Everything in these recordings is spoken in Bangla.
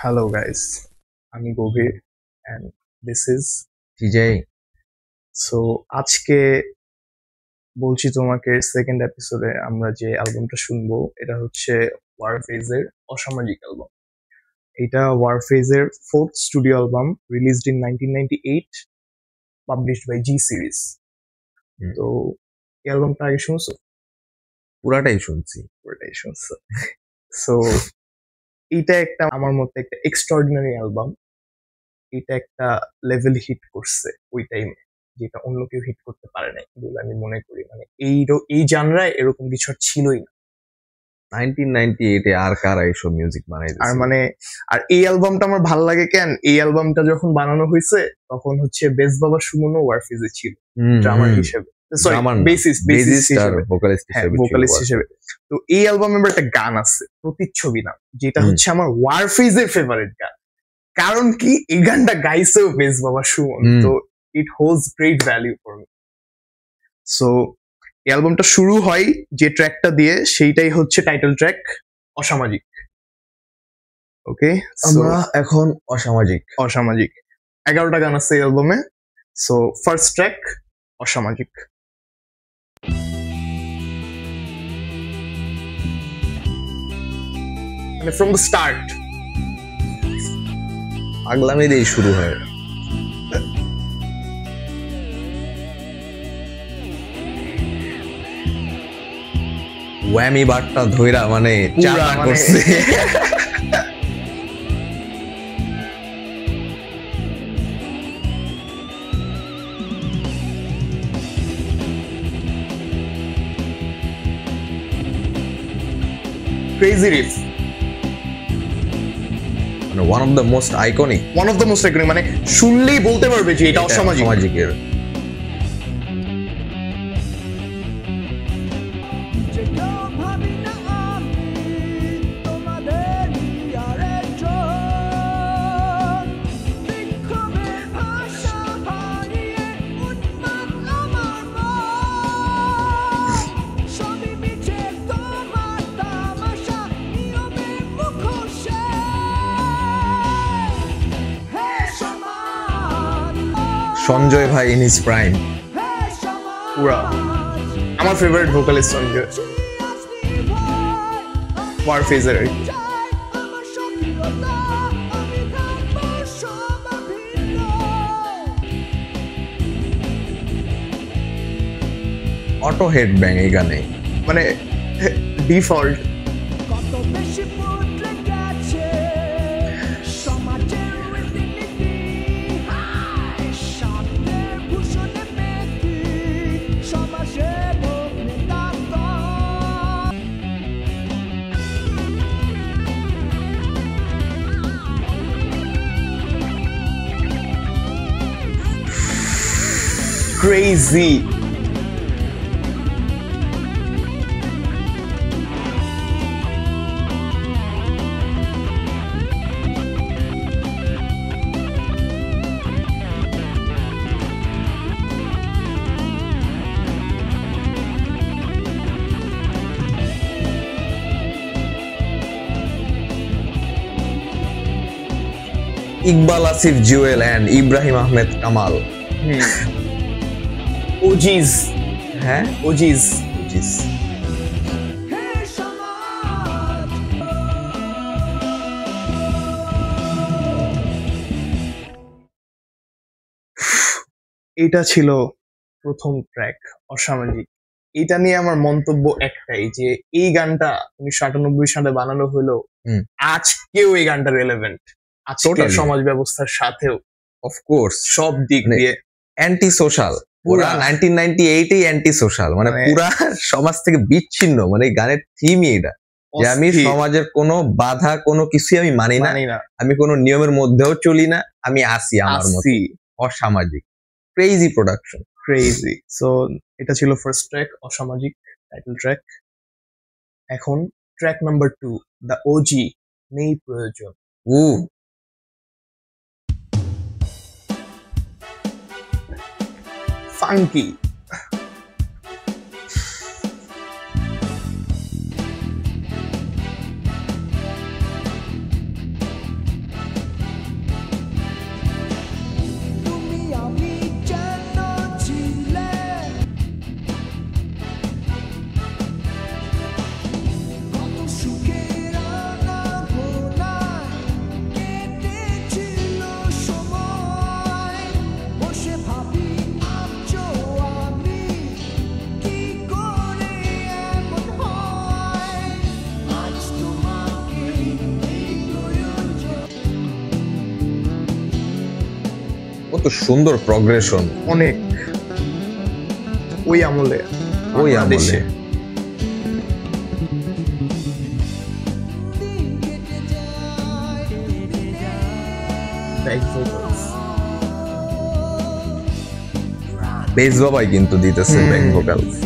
Hello guys, আমি গভীর and this is TJ. so আজকে বলছি তোমাকে সেকেন্ড এপিসোডে আমরা যে অ্যালবামটা শুনবো এটা হচ্ছে ওয়ারফেজের অসামাজিক অ্যালবাম। এটা ওয়ারফেজের fourth studio album released in 1998 published by G series. তো এই অ্যালবামটা আগে শুনছো? পুরাটাই শুনছি। সো এটা একটা আমার মতে একটা এক্সট্রাঅর্ডিনারি অ্যালবাম। এটা একটা লেভেল হিট করছে ওই টাইমে, যেটা অন্য কেউ হিট করতে পারে নাই বলে আমি মনে করি। মানে এই জানরায় এরকম কিছু আর ছিলই না 1998 এ আর কারা এইসব মিউজিক বানাইছে। আর এই অ্যালবামটা আমার ভালো লাগে কেন, এই অ্যালবামটা যখন বানানো হয়েছে তখন হচ্ছে বেস বাবা সুমনও ওয়ারফেজে ছিল ড্রামার হিসেবে, ভোকালিস্ট হিসেবে। তো এই অ্যালবামে একটা গান আছে প্রতিচ্ছবি নাম, যেটা হচ্ছে আমার ওয়ারফেজের ফেভারিট গান। কারণ কি, এই গানটা গাইছেও বেস বাবা সুমন, তো it holds great value for me. So এই অ্যালবামটা শুরু হয় যে ট্র্যাকটা দিয়ে, সেইটাই হচ্ছে টাইটেল ট্র্যাক অসামাজিক। ওকে, আমরা এখন অসামাজিক 11টা গান আছে এই অ্যালবামে। সো ফার্স্ট ট্র্যাক অসামাজিক। মানে ফ্রম দ্য স্টার্ট পাগলামি দিয়ে শুরু হয়। ওয়ামি বারটা ধইরা মানে চাপা করছে। ক্রেজি রিফ, মানে one of the most iconic, মানে শুনলেই বলতে পারবে যে এটা অসামাজিকের। সঞ্জয় ভাই ইন হিজ প্রাইম, পুরা আমার ফেভারিট ভোকালিস্ট সঞ্জয় ওয়ারফেজের। অটো হেড ব্যাং এই গানে, মানে default. Crazy. Iqbal Asif Jewel and Ibrahim Ahmed Kamal. OGs, হ্যাঁ ওজিজ। এটা ছিল প্রথম ট্র্যাক অসামাজিক। এটা নিয়ে আমার মন্তব্য একটাই, যে এই গানটা 1998 সালে বানানো হলো, আজকেও এই গানটা রেলেভেন্ট আজকের সমাজ ব্যবস্থার সাথেও, অফকোর্স সব দিক দিয়ে অ্যান্টি সোশ্যাল। পুরা 1998 অ্যান্টি সোশ্যাল, মানে পুরা সমাজ থেকে বিচ্ছিন্ন। মানে গানের থিমই এটা, যে আমি সমাজের কোনো বাধা কোনো কিছুই আমি মানি না, আমি কোনো নিয়মের মধ্যেও চলি না, আমি আসি আমার মতো, অসামাজিক। Crazy production, crazy. সো এটা ছিল ফার্স্ট ট্র্যাক অসামাজিক, টাইটেল ট্র্যাক। এখন ট্র্যাক নাম্বার 2, দ্য ওজি, নেই প্রয়োজন। ফাঙ্কি, কত সুন্দর প্রগ্রেশন, অনেক ওই আমলে বেস বাবাই কিন্তু দিতেছে ব্যাক ভোকালস।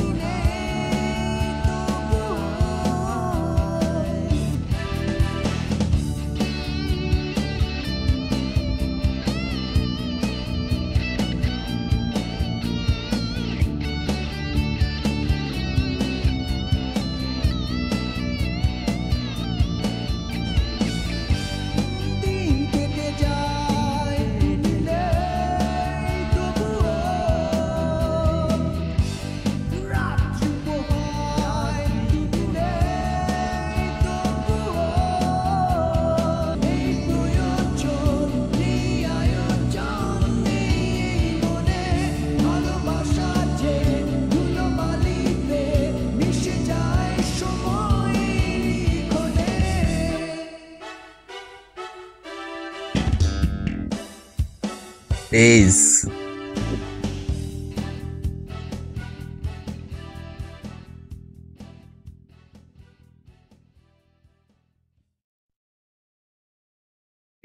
Days.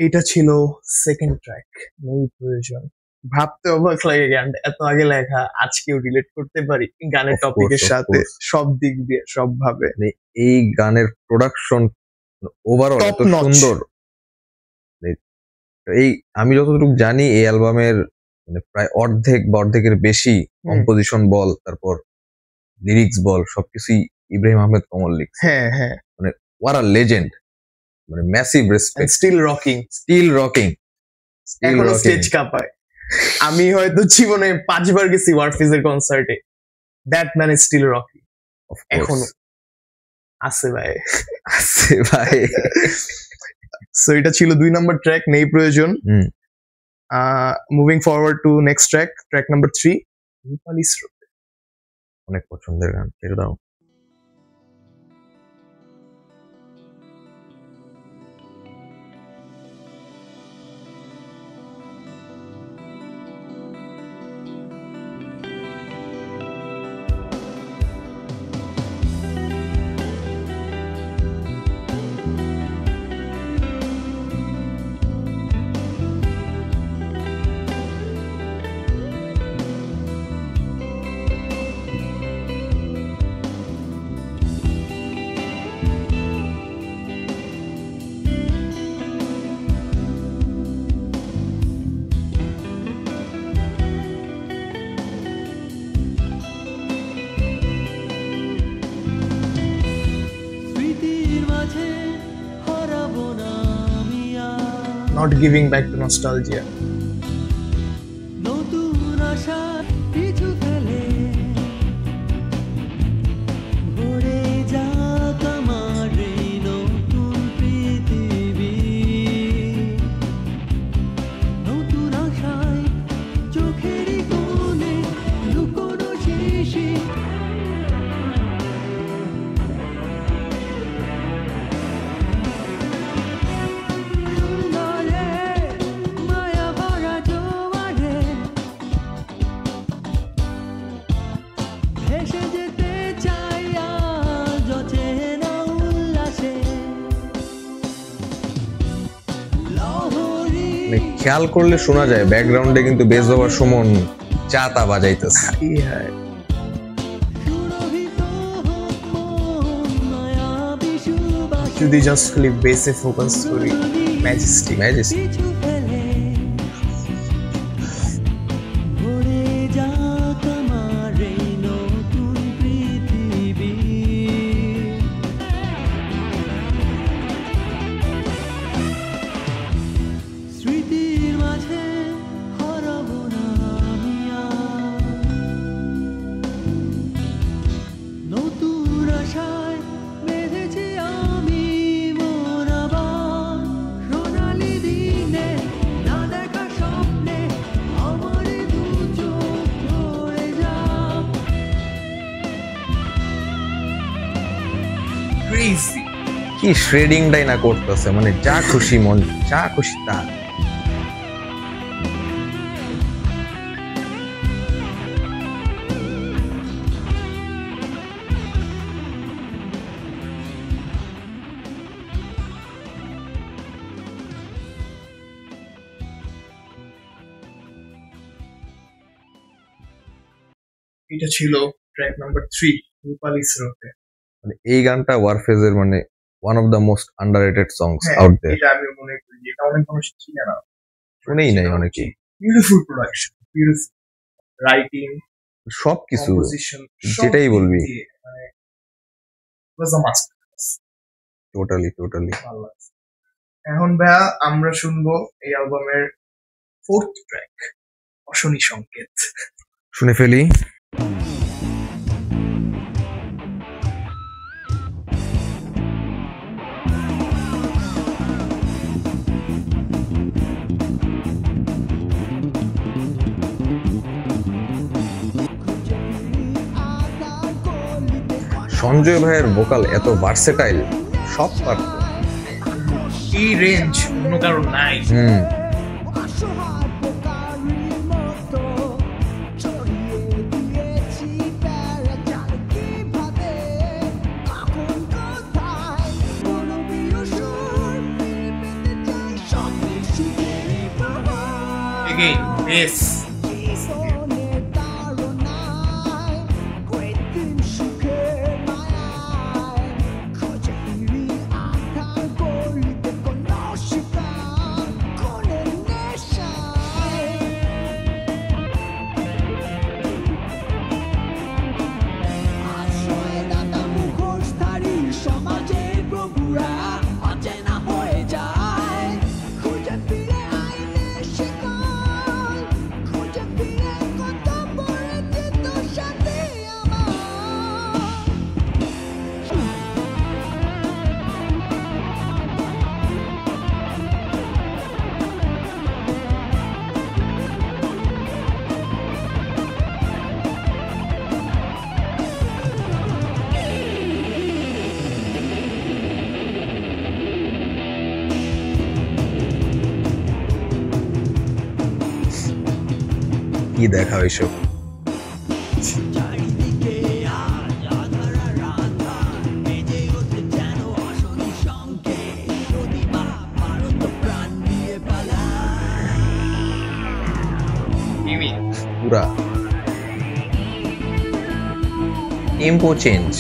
এটা ছিল সেকেন্ড ট্র্যাক, নেই প্রয়োজন। ভাবতে অবাক লাগে গানটা এত আগে লেখা, আজকেও রিলেট করতে পারি গানের টপিকের সাথে সব দিক দিয়ে সব ভাবে। এই গানের প্রোডাকশন ওভারঅল এত সুন্দর। এই আমি যতটুকু জানি এই অ্যালবামের মানে প্রায় অর্ধেক বা অর্ধেকের বেশি কম্পোজিশন বল, তারপর লিরিক্স বল, সবকিছুই ইব্রাহিম আহমেদ কমল লিখছে। হ্যাঁ মানে ওয়ার আ লেজেন্ড, মানে ম্যাসিভ রেসপেক্ট। স্টিল রকিং এখনো স্টেজ কাঁপায়। আমি হয়তো জীবনে 5 বার গেছি ওয়ারফিজের কনসার্টে, that man is still rocking. এখনো আছে ভাই। সো এটা ছিল 2 নম্বর ট্র্যাক, নেই প্রয়োজন। Moving forward to next track number 3, রূপালী স্রোতে। অনেক পছন্দের গান, ছেড়ে দাও। Not giving back to nostalgia. খেয়াল করলে শোনা যায় ব্যাকগ্রাউন্ডে কিন্তু বেস বাবার সুমন চাতা বাজাইতেছে। যদি জাস্ট খালি বেসে ফোকাস করি, ম্যাজেস্টিক কি শ্রেডিংটাই না করতেছে, মানে যা খুশি মন, যা খুশি তা। এটা ছিল ট্র্যাক নাম্বার 3 রূপালী স্রোতে। মানে এই গানটা ওয়ারফেজের মানে one of the most underrated songs out there. এটা আমি মনে করি এটা অনেক মানুষ চিনে না, শুনেই নাই অনেকেই। বিউটিফুল প্রোডাকশন, বিউটিফুল রাইটিং, সবকিছু কম্পোজিশন, যেটাই বলবি মানে ওয়াজ আ মাস্টারপিস। টোটালি ভালো লাগছে। এখন ভাইয়া আমরা শুনবো এই অ্যালবামের 4th ট্র্যাক অশনি সংকেত। শুনে ফেলি। সঞ্জয় ভাইয়ের ভোকাল এত ভার্সেটাইল, সব পারত। এই রেঞ্জ অন্য কারো নাই। Again, bass. কি দেখা ওইসব। পুরা টেম্পো চেঞ্জ।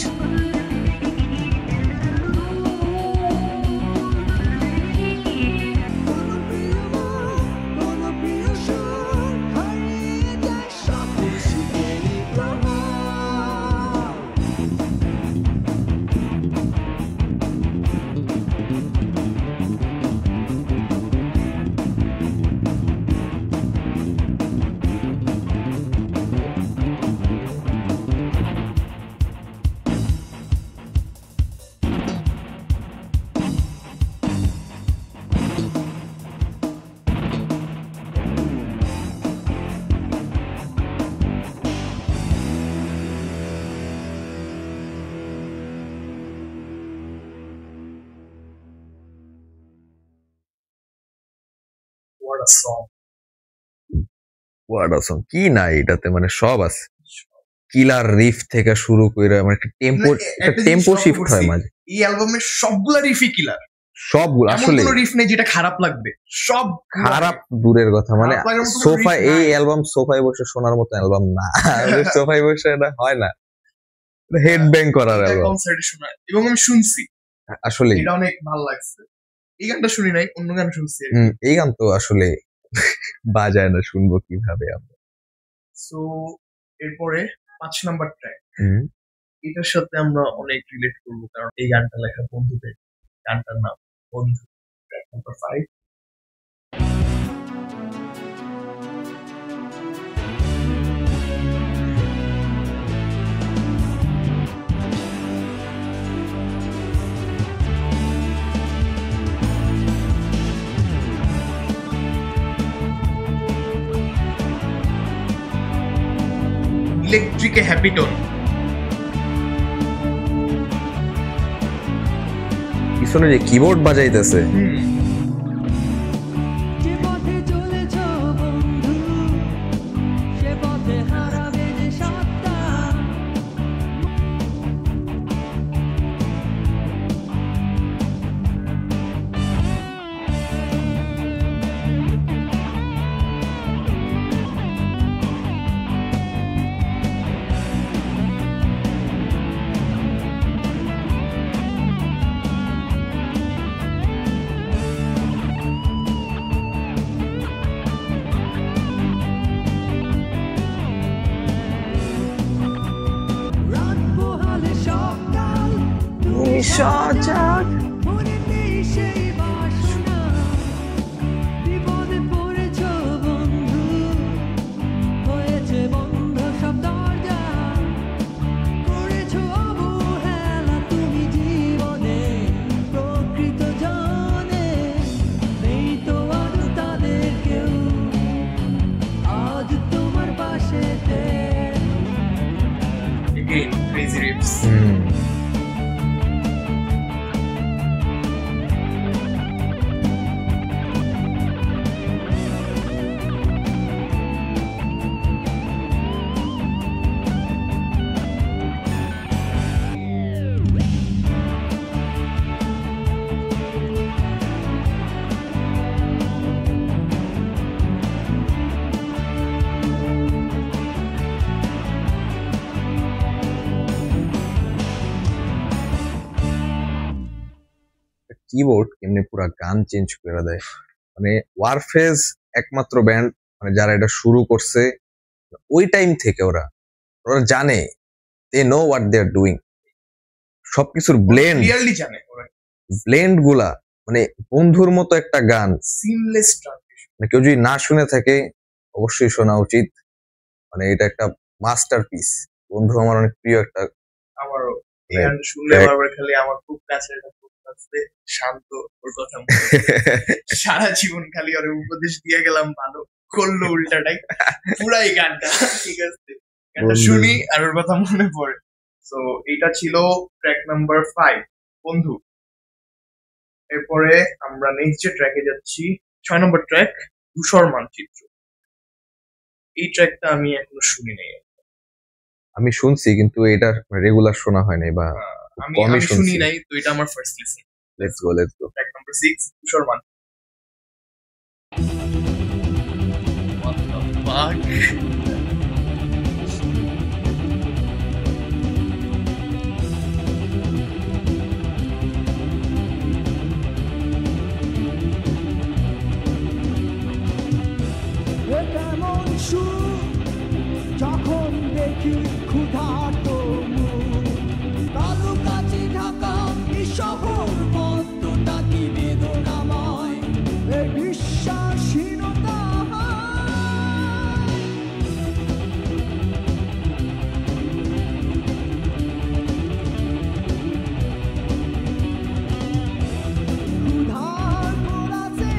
কি নাই এটাতে, মানে সব আছে। কিলার রিফ থেকে শুরু করে মানে একটা টেম্পো শিফট হয় মাঝে। এই অ্যালবামের সবগুলা রিফই কিলার, সবগুলো আসলে কোনো রিফ নেই যেটা খারাপ লাগবে। সব খারাপ দূরের কথা, মানে সোফায় এই অ্যালবাম সোফায় বসে শোনার মতো অ্যালবাম না। সোফায় বসে এটা হয় না, হেড ব্যাং করার অ্যালবাম। কনসার্টে শোনা এবং আমি শুনছি আসলে এটা অনেক ভালো লাগছে। এই গানটা শুনি নাই, অন্য গান শুনছি। এই গান তো আসলে বাজায় না, শুনবো কিভাবে আমরা। সো এরপরে 5 নাম্বার ট্র্যাক, এটার সাথে আমরা অনেক রিলেট করবো কারণ এই গানটা লেখা বন্ধুদের। গানটার নাম বন্ধু, ট্র্যাক নাম্বার 5। ইলেকট্রিকে হ্যাপি টোন, পিছনে যে কিবোর্ড বাজাইতেছে। সজাগ Crazy Rips. কিবোর্ড এমনি পুরো গান চেঞ্জ করে দেয়। মানে ওয়ারফেজ একমাত্র ব্যান্ড মানে যারা এটা শুরু করছে ওই টাইম থেকে ওরা জানে they know what they are doing. সবকিছুর ব্লেন্ড গুলা মানে বন্ধুর মতো একটা গান, সিমলেস ট্রানজিশন। মানে কেউ যদি না শুনে থাকে অবশ্যই শোনা উচিত। মানে এটা একটা মাস্টারপিস। বন্ধু আমার অনেক প্রিয় একটা, আমারও গান শুনলে বারবার খালি আমার খুব কাছে একটা আছে শান্ত, ওর কথা সারা জীবন খালি ওর উপদেশ দিয়ে গেলাম, ভালো করলো উল্টাটাই পুরাই গানটা। ঠিক আছে, গানটা শুনি আর ওর কথা মনে পড়ে। তো এটা ছিল ট্র্যাক নাম্বার 5 বন্ধু। এরপরে আমরা নেক্সট যে ট্র্যাকে যাচ্ছি 6 নম্বর ট্র্যাক ধূসর মানচিত্র। এই ট্র্যাকটা আমি এখনো শুনি নাই। আমি শুনছি কিন্তু এটা রেগুলার শোনা হয় নাই বা আমি শুনি নাই, তো এটা আমার first listen. Let's go. Track number 6, ধূসর মানচিত্র। What the fuck? যখন দেখি ক্ষুধার্ত কালো কাছে ঢাকা এই শহর কতটা কি বেদনাময়, এই বিশ্বাসহীনতা ক্ষুধার পোড়াছে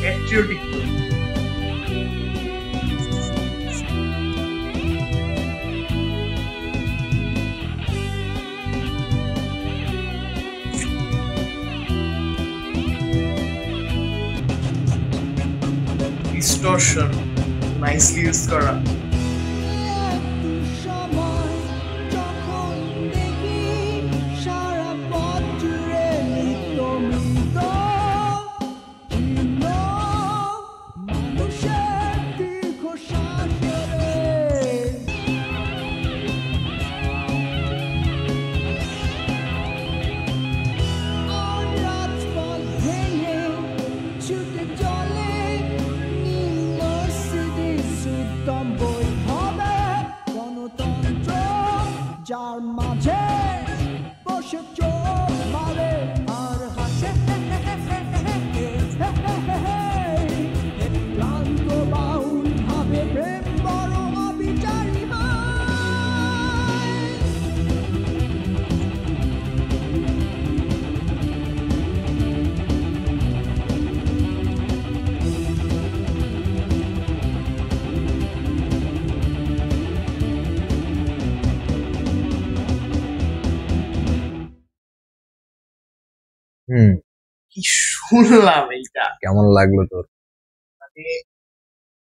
patriotic. Distortion, nicely used করা। যার মাঝে বসে চোখ মারে আর হাসে ক্লান্ত বাউল ভাবে প্রেম বড় অবিচারী কি শুনলাম এইটা, কেমন লাগলো তোর? মানে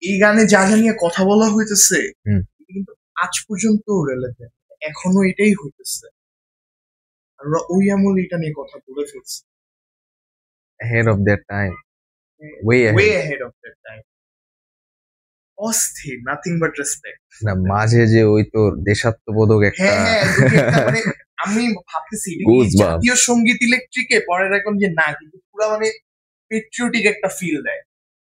এই গানে যা যা নিয়ে কথা বলা হইতেছে হুম। কিন্তু আজ পর্যন্ত রেলেভেন্ট, এখনো এটাই হইতেছে। আমরা ওই আমলে এটা নিয়ে কথা বলে ফেলছি, ahead of their time, way ahead. way ahead of that time. অস্থির, নাথিং বাট রেসপেক্ট। না মাঝে যে ওই তোর দেশাত্মবোধক একটা হ্যাঁ দুটি একটা মানে আমি ভাবতেছি এটা কি Goosebumps. জাতীয় সঙ্গীত ইলেকট্রিকে পরে রাখুন যে না, কিন্তু পুরো মানে পেট্রিয়টিক একটা ফিল দেয়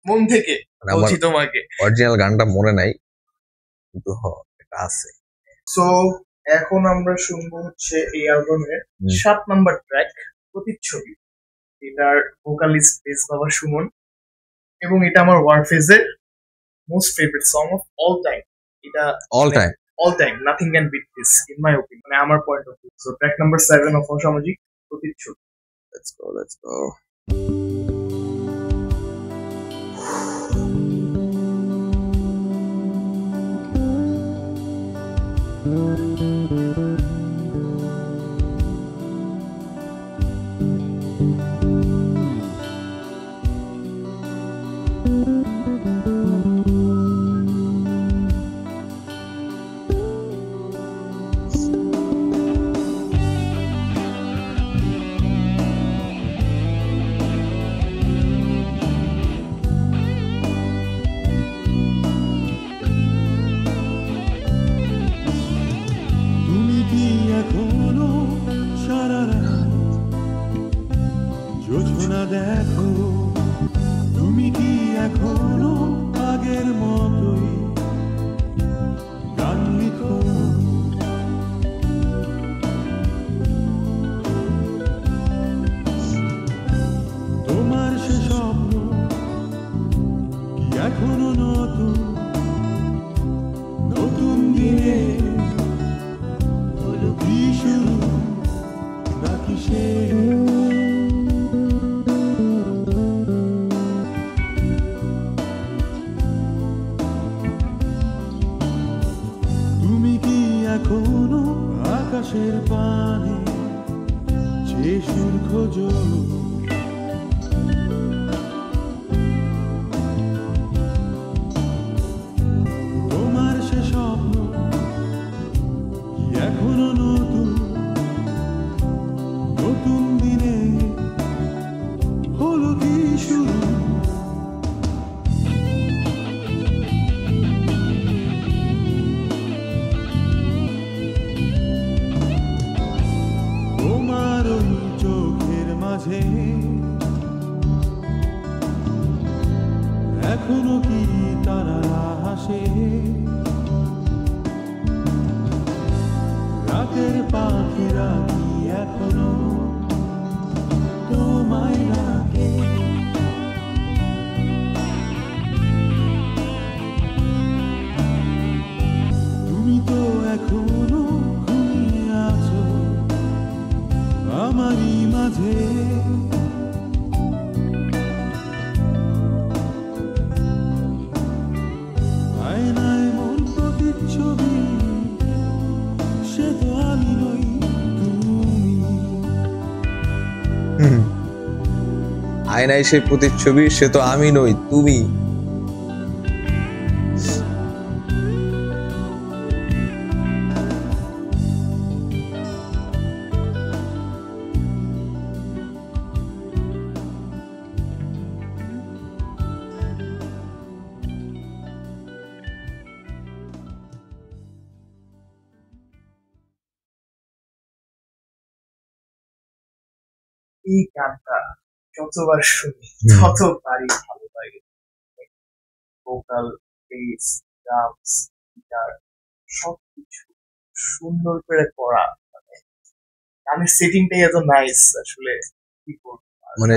মন থেকে। মানে আমার বলছি তোমাকে, অরিজিনাল গানটা মনে নাই কিন্তু এটা আছে। সো এখন আমরা শুনবো হচ্ছে এই অ্যালবামের হুম। 7 নাম্বার ট্র্যাক প্রতিচ্ছবি। এটার ভোকালিস্ট বেস বাবা সুমন, এবং এটা আমার ওয়ারফেজের most favourite song of all time. এটা all time all time, nothing can beat this in my opinion, মানে আমার point of view. So track number 7 of অসামাজিক প্রতিচ্ছবি। let's go তুমি কি এখনো সারা রাত যোজনা দেখো? তুমি কি এখনো আগের মতোই গান লিখো? তোমার সে স্বপ্ন কি এখনো নতুন নতুন দিনে হলো কি শুরু নাকি শেষ? তুমি কি এখনো আকাশের পানে যে সুর খোঁজো? তোমার সে স্বপ্ন কি এখনো নতুন নতুন দিনে হলো কি শুরু? তোমার ওই চোখের মাঝে এখনো কি তারা হাসে? রাতের পাখিরা কি এখনো তোমায় ডাকে? তুমি তো এখনো ঘুমিয়ে আছো আমারই মাঝে। আয়নায় মন প্রতিচ্ছবি, সে তো আমি নই তুমি। আয়নায় সেই প্রতিচ্ছবি, সে তো আমি নই তুমি। এই গানটা যতবার শুনি ততবারই ভালো লাগে। ভোকাল, বেস, ড্রামস, গিটার সবকিছু সুন্দর করে করা, মানে গানের সেটিংটাই এত নাইস আসলে কি বলবো। মানে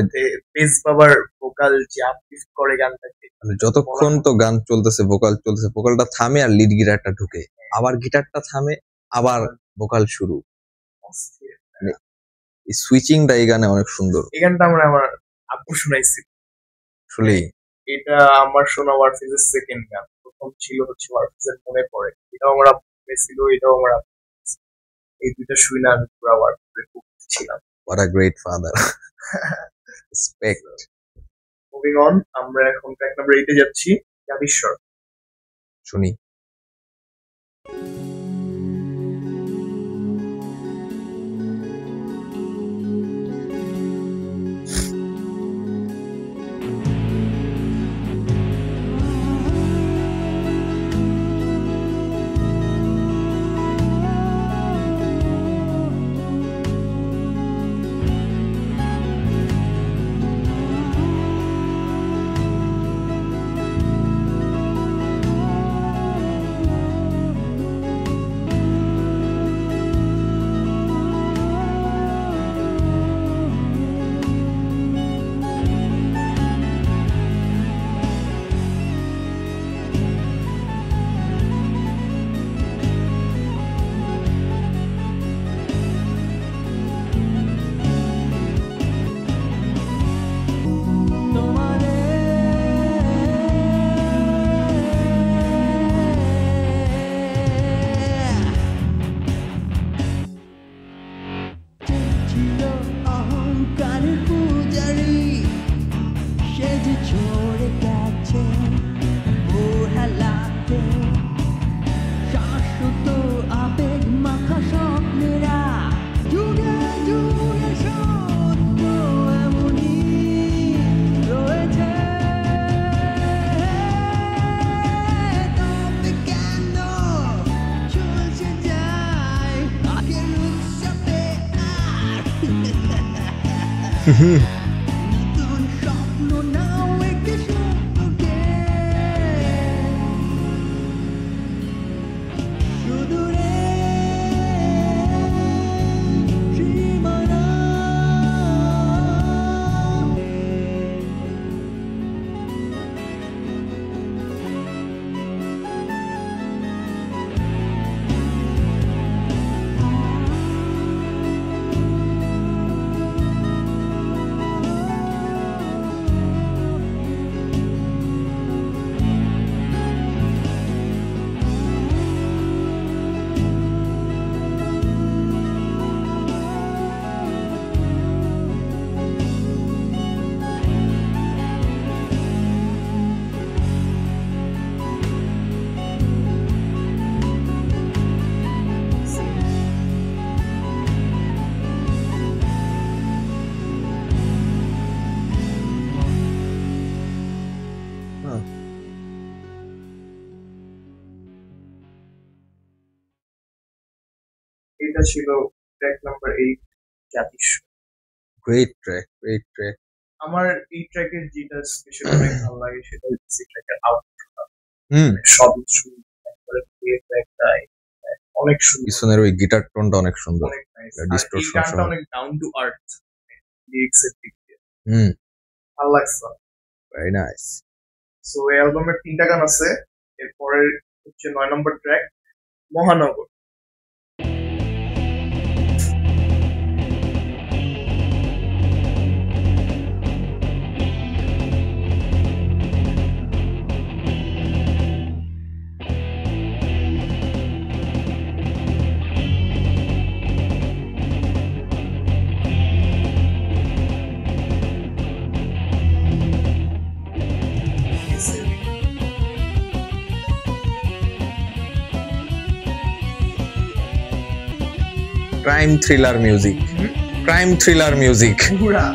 বেস বাবার ভোকাল যে আপলিফট করে গানটাকে, মানে যতক্ষণ তো গান চলতেছে, ভোকাল চলতেছে, ভোকালটা থামে আর লিড গিটারটা ঢুকে, আবার গিটারটা থামে আবার ভোকাল শুরু। অস্থির। এই সুইচিংটা এই গানে অনেক সুন্দর এই গানটা আমার আপু শুনাইছি। আসলে। এটা আমার শোনা ওয়ারফেজের সেকেন্ড গান। প্রথম ছিল হচ্ছে ওয়ারফেজের মনে পড়ে, এটাও আমার আপু শুনেছিল, এটাও আমার আপু শুনেছে। এই দুইটা শুই না আমি পুরো ওয়ারফেজে খুব ছিলাম। What a great father. Respect. Moving on, আমরা এখন ট্র্যাক নাম্বার 8 এ যাচ্ছি। জাবিশ্বর। শুনি। এটা ছিল track number 8 Jatishwar. Great track, great track. আমার এই ট্র্যাকের যেটা স্পেশাল অনেক ভালো লাগে সেটা হচ্ছে ট্র্যাকের আউটরোটা। সব অনেক সুন্দর, পিছনের ওই গিটার টোনটা অনেক সুন্দর, অনেক নাইস। ডিসটরশন এই গানটা অনেক ডাউন টু আর্থ লিরিক্স এর দিক দিয়ে ভালো লাগছে, ভেরি নাইস। সো এই অ্যালবামের 3টা গান আছে। এরপরে হচ্ছে 9 নম্বর ট্র্যাক মহানগর। Crime thriller music, crime thriller music পুরা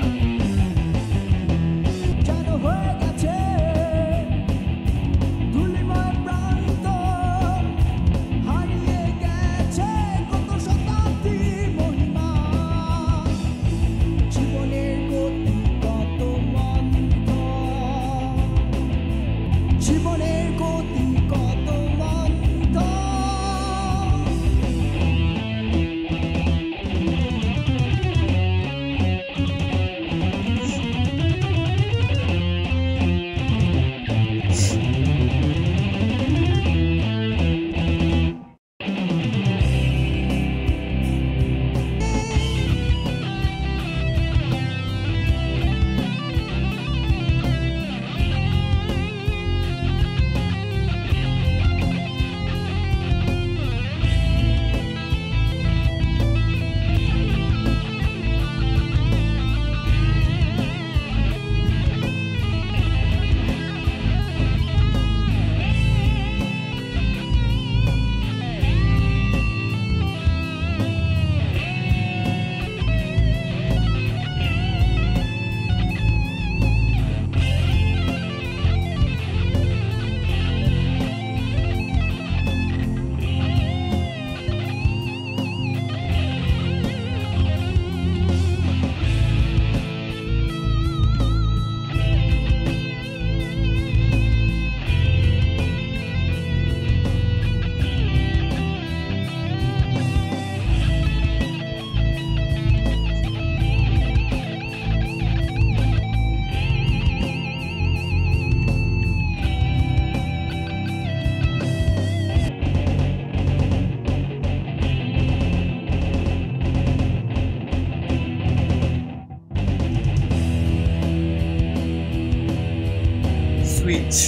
স্টেজ।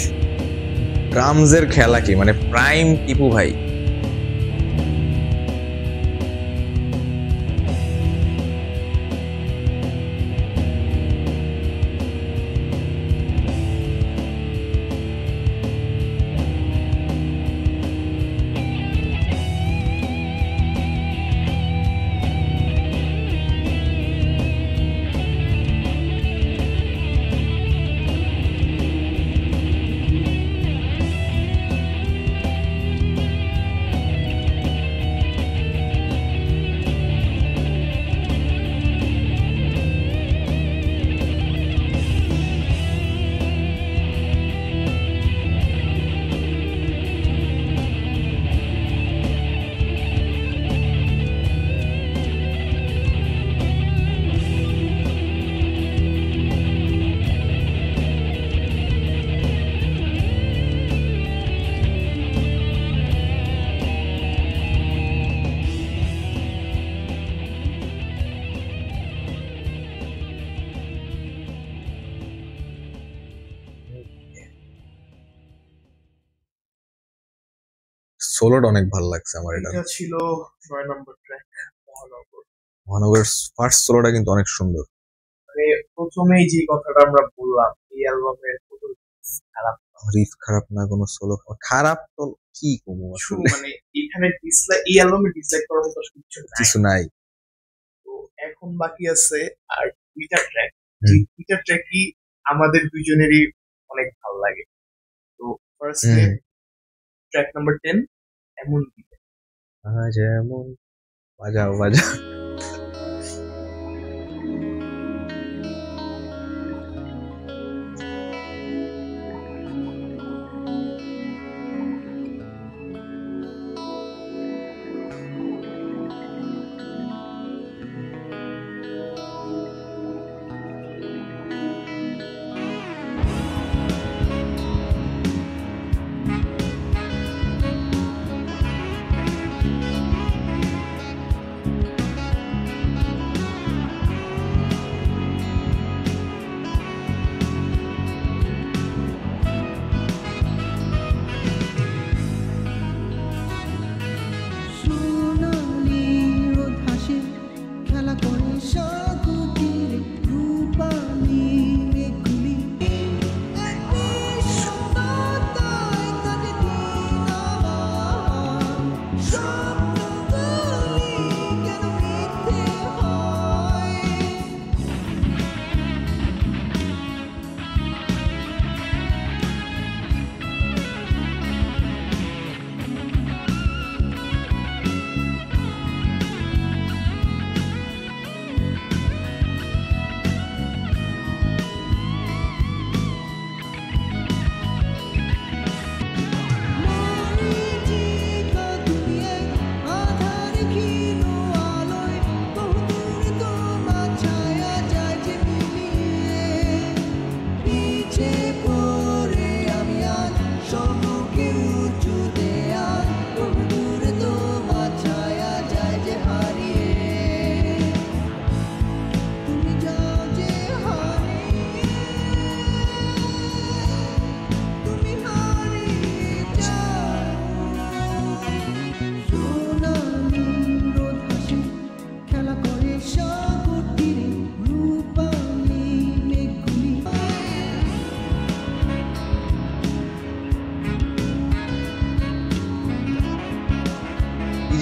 ড্রামসের খেলা কি, মানে প্রাইম টিপু ভাই। সোলোটা অনেক ভালো লাগছে আমার। এটা ছিল 6 নম্বর ট্র্যাক, মহানগর। মহানগরের ফার্স্ট সোলোটা কিন্তু অনেক সুন্দর। মানে প্রথমেই যে কথাটা আমরা বললাম, এই অ্যালবামের খারাপ, রিফ খারাপ না, কোনো সোলো খারাপ তো কি কমু আসলে, মানে এখানে ডিসলাইক, এই অ্যালবামে ডিসলাইক করার মতো কিছু নাই। তো এখন বাকি আছে আর দুইটা ট্র্যাক, যে দুইটা ট্র্যাকই আমাদের দুইজনেরই অনেক ভালো লাগে। তো ফার্স্ট ট্র্যাক নাম্বার 10, এমন দিনে। যেমন বাজাও বাজাও।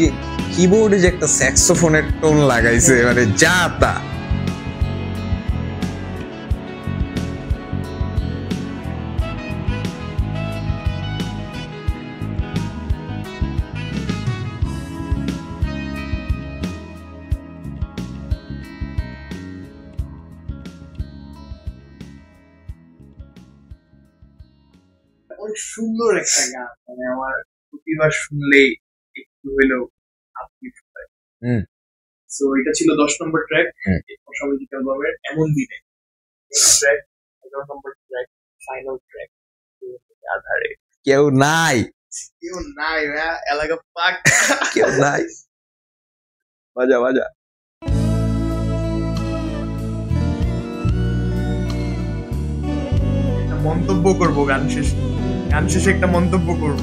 যে কিবোর্ডে যে একটা স্যাক্সোফোনের টোন লাগাইছে, মানে যা তা। অনেক সুন্দর একটা গান, মানে আমার প্রতিবার শুনলেই একটু হইলেও আপনি হয়। সো এটা ছিল 10 নম্বর ট্র্যাক অসামাজিক অ্যালবামের এমন দিনে। Track 11 number track, final track, আধারে। কেউ নাই, কেউ নাই, এলাকা পাক, কেউ নাই। বাজা বাজা। মন্তব্য করব গান শেষে একটা মন্তব্য করব।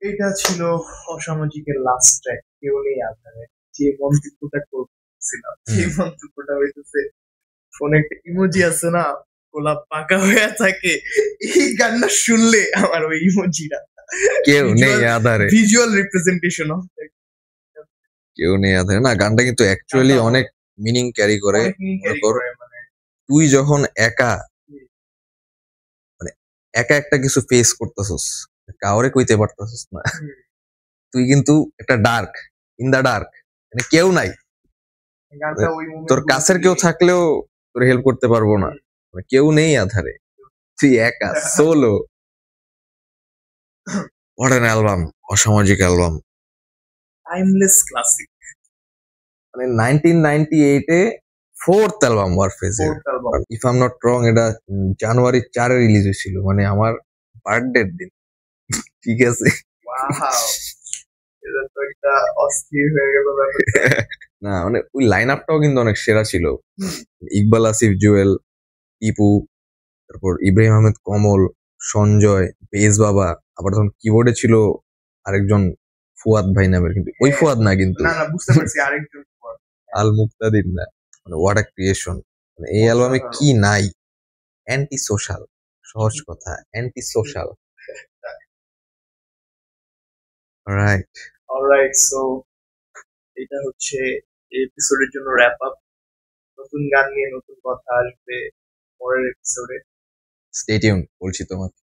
এটা ছিল অসামাজিকের লাস্ট ট্র্যাক, কেউ নেই আধারে। যে মন্তব্যটা করছিলাম সেই মন্তব্যটা হইতেছে, ফোনে একটা ইমোজি আছে না, গোলাপ পাকা হয়ে থাকে, এই গানটা শুনলে আমার ওই ইমোজিটা কেউ নেই আধারে, ভিজুয়াল রিপ্রেজেন্টেশন অফ কেউ নেই আধারে। না, গানটা কিন্তু অ্যাকচুয়ালি অনেক মিনিং ক্যারি করে। মানে তুই যখন একা একটা কিছু ফেস করতেছস, কাউরে কইতে পারতেছস না, তুই কিন্তু একটা ডার্ক, ইন দা ডার্ক, মানে কেউ নাই, তোর কাছের কেউ থাকলেও তোর হেল্প করতে পারবো না, মানে কেউ নেই আধারে, তুই একা, সোলো। হোয়াট অ্যান অ্যালবাম, অসামাজিক অ্যালবাম, টাইমলেস ক্লাসিক। মানে 1998 এ ফোর্থ অ্যালবাম ওয়ারফেজ এর, if I am not wrong, এটা জানুয়ারি 4 এ রিলিজ হয়েছিল, মানে আমার বার্থডের দিন। ঠিক আছে, না মানে ওই লাইন আপটাও কিন্তু অনেক সেরা ছিল। ইকবাল আসিফ জুয়েল, টিপু, তারপর ইব্রাহিম আহমেদ কমল, সঞ্জয়, বেজ বাবা, আবার তখন কিবোর্ডে ছিল আরেকজন ফুয়াদ ভাই নামের, কিন্তু ওই ফুয়াদ না, কিন্তু আল মুক্তাদির না। মানে হোয়াট আ ক্রিয়েশন। মানে এই অ্যালবামে কি নাই, অ্যান্টি সোশ্যাল, সহজ কথা, anti social. Right, alright, so এটা হচ্ছে এপিসোডের জন্য র‍্যাপ আপ। নতুন গান নিয়ে নতুন কথা আসবে পরের এপিসোডে। স্টে টিউন, বলছি তোমাকে।